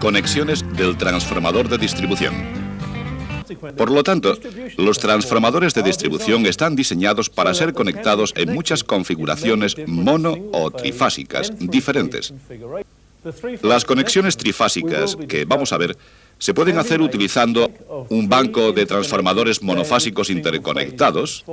Conexiones del transformador de distribución. Por lo tanto, los transformadores de distribución están diseñados para ser conectados en muchas configuraciones mono o trifásicas diferentes. Las conexiones trifásicas que vamos a ver se pueden hacer utilizando un banco de transformadores monofásicos interconectados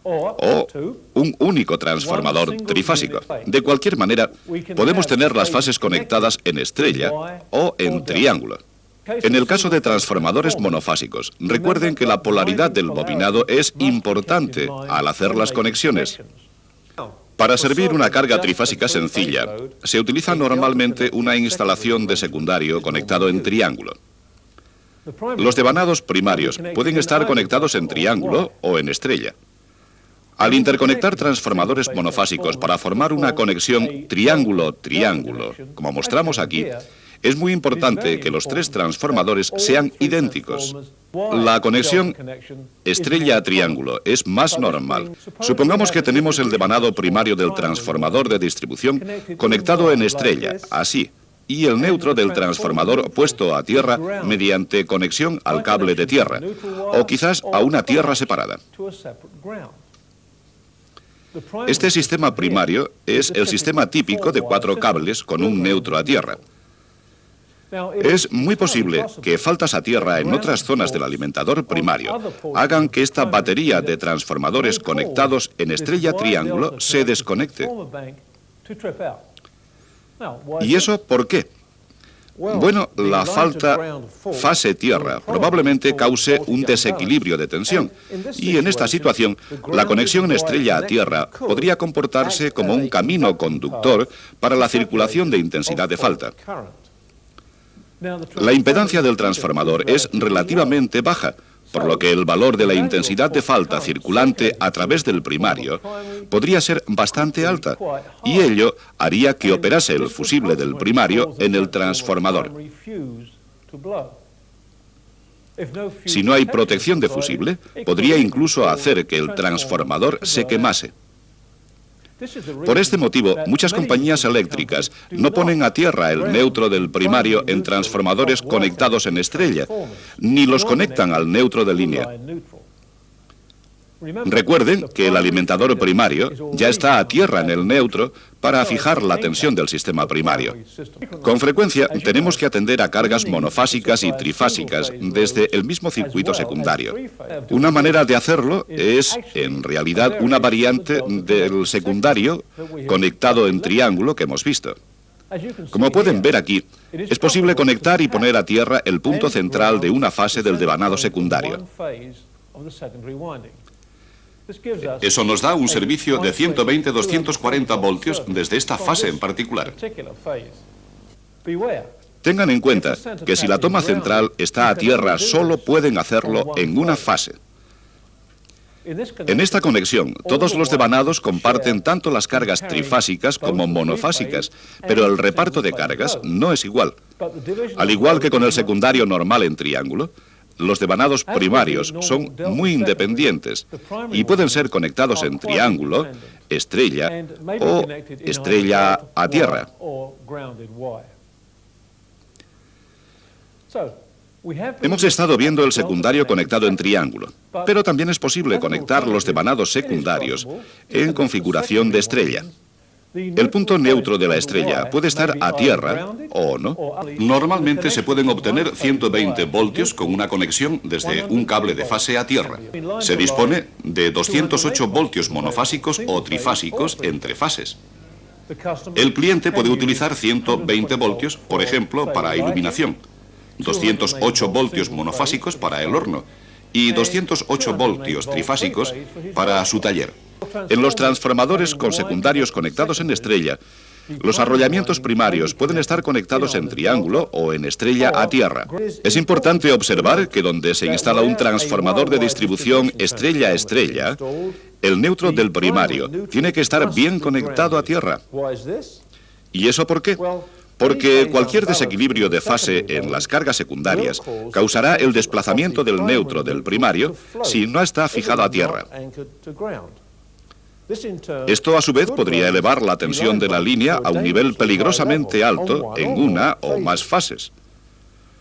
o un único transformador trifásico. De cualquier manera, podemos tener las fases conectadas en estrella o en triángulo. En el caso de transformadores monofásicos, recuerden que la polaridad del bobinado es importante al hacer las conexiones. Para servir una carga trifásica sencilla, se utiliza normalmente una instalación de secundario conectado en triángulo. Los devanados primarios pueden estar conectados en triángulo o en estrella. Al interconectar transformadores monofásicos para formar una conexión triángulo-triángulo, como mostramos aquí, es muy importante que los tres transformadores sean idénticos. La conexión estrella-triángulo es más normal. Supongamos que tenemos el devanado primario del transformador de distribución conectado en estrella, así, y el neutro del transformador puesto a tierra mediante conexión al cable de tierra, o quizás a una tierra separada. Este sistema primario es el sistema típico de 4 cables con un neutro a tierra. Es muy posible que faltas a tierra en otras zonas del alimentador primario hagan que esta batería de transformadores conectados en estrella-triángulo se desconecte. ¿Y eso por qué? Bueno, la falta fase-tierra probablemente cause un desequilibrio de tensión, y en esta situación, la conexión estrella a tierra podría comportarse como un camino conductor para la circulación de intensidad de falta. La impedancia del transformador es relativamente baja, por lo que el valor de la intensidad de falta circulante a través del primario podría ser bastante alta, y ello haría que operase el fusible del primario en el transformador. Si no hay protección de fusible, podría incluso hacer que el transformador se quemase. Por este motivo, muchas compañías eléctricas no ponen a tierra el neutro del primario en transformadores conectados en estrella, ni los conectan al neutro de línea. Recuerden que el alimentador primario ya está a tierra en el neutro para fijar la tensión del sistema primario. Con frecuencia tenemos que atender a cargas monofásicas y trifásicas desde el mismo circuito secundario. Una manera de hacerlo es, en realidad, una variante del secundario conectado en triángulo que hemos visto. Como pueden ver aquí, es posible conectar y poner a tierra el punto central de una fase del devanado secundario. Eso nos da un servicio de 120-240 voltios desde esta fase en particular. Tengan en cuenta que si la toma central está a tierra, solo pueden hacerlo en una fase. En esta conexión, todos los devanados comparten tanto las cargas trifásicas como monofásicas, pero el reparto de cargas no es igual. Al igual que con el secundario normal en triángulo, los devanados primarios son muy independientes y pueden ser conectados en triángulo, estrella o estrella a tierra. Hemos estado viendo el secundario conectado en triángulo, pero también es posible conectar los devanados secundarios en configuración de estrella. El punto neutro de la estrella puede estar a tierra o no. Normalmente se pueden obtener 120 voltios con una conexión desde un cable de fase a tierra. Se dispone de 208 voltios monofásicos o trifásicos entre fases. El cliente puede utilizar 120 voltios, por ejemplo, para iluminación, 208 voltios monofásicos para el horno y 208 voltios trifásicos para su taller. En los transformadores con secundarios conectados en estrella, los arrollamientos primarios pueden estar conectados en triángulo o en estrella a tierra. Es importante observar que donde se instala un transformador de distribución estrella a estrella, el neutro del primario tiene que estar bien conectado a tierra. ¿Y eso por qué? Porque cualquier desequilibrio de fase en las cargas secundarias causará el desplazamiento del neutro del primario si no está fijado a tierra. Esto a su vez podría elevar la tensión de la línea a un nivel peligrosamente alto en una o más fases.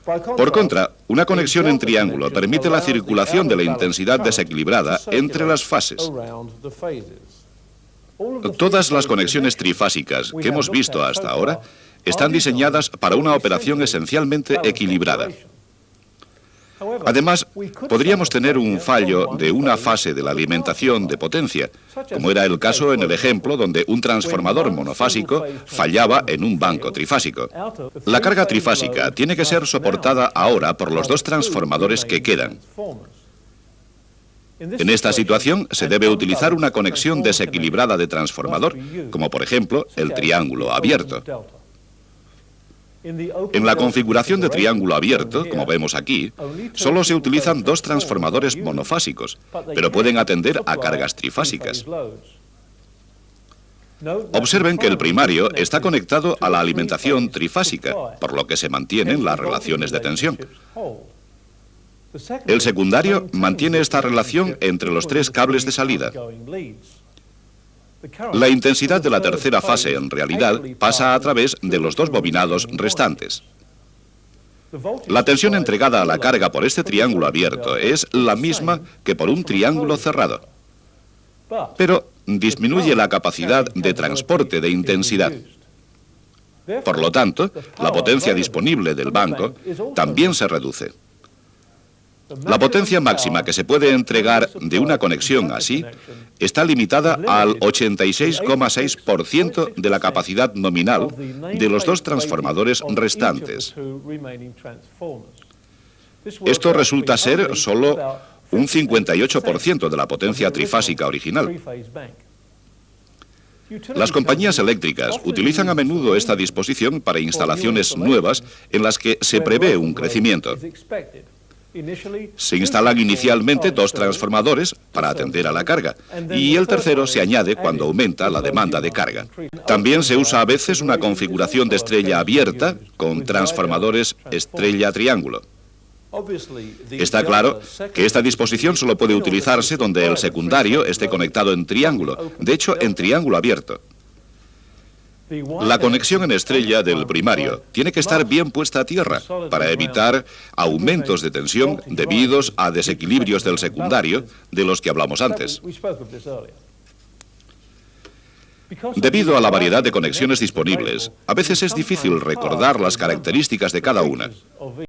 Por contra, una conexión en triángulo permite la circulación de la intensidad desequilibrada entre las fases. Todas las conexiones trifásicas que hemos visto hasta ahora están diseñadas para una operación esencialmente equilibrada. Además, podríamos tener un fallo de una fase de la alimentación de potencia, como era el caso en el ejemplo donde un transformador monofásico fallaba en un banco trifásico. La carga trifásica tiene que ser soportada ahora por los dos transformadores que quedan. En esta situación se debe utilizar una conexión desequilibrada de transformador, como por ejemplo el triángulo abierto. En la configuración de triángulo abierto, como vemos aquí, solo se utilizan dos transformadores monofásicos, pero pueden atender a cargas trifásicas. Observen que el primario está conectado a la alimentación trifásica, por lo que se mantienen las relaciones de tensión. El secundario mantiene esta relación entre los tres cables de salida. La intensidad de la tercera fase, en realidad, pasa a través de los dos bobinados restantes. La tensión entregada a la carga por este triángulo abierto es la misma que por un triángulo cerrado, pero disminuye la capacidad de transporte de intensidad. Por lo tanto, la potencia disponible del banco también se reduce. La potencia máxima que se puede entregar de una conexión así está limitada al 86,6% de la capacidad nominal de los dos transformadores restantes. Esto resulta ser solo un 58% de la potencia trifásica original. Las compañías eléctricas utilizan a menudo esta disposición para instalaciones nuevas en las que se prevé un crecimiento. Se instalan inicialmente dos transformadores para atender a la carga, y el tercero se añade cuando aumenta la demanda de carga. También se usa a veces una configuración de estrella abierta con transformadores estrella-triángulo. Está claro que esta disposición solo puede utilizarse donde el secundario esté conectado en triángulo, de hecho en triángulo abierto. La conexión en estrella del primario tiene que estar bien puesta a tierra para evitar aumentos de tensión debidos a desequilibrios del secundario de los que hablamos antes. Debido a la variedad de conexiones disponibles, a veces es difícil recordar las características de cada una.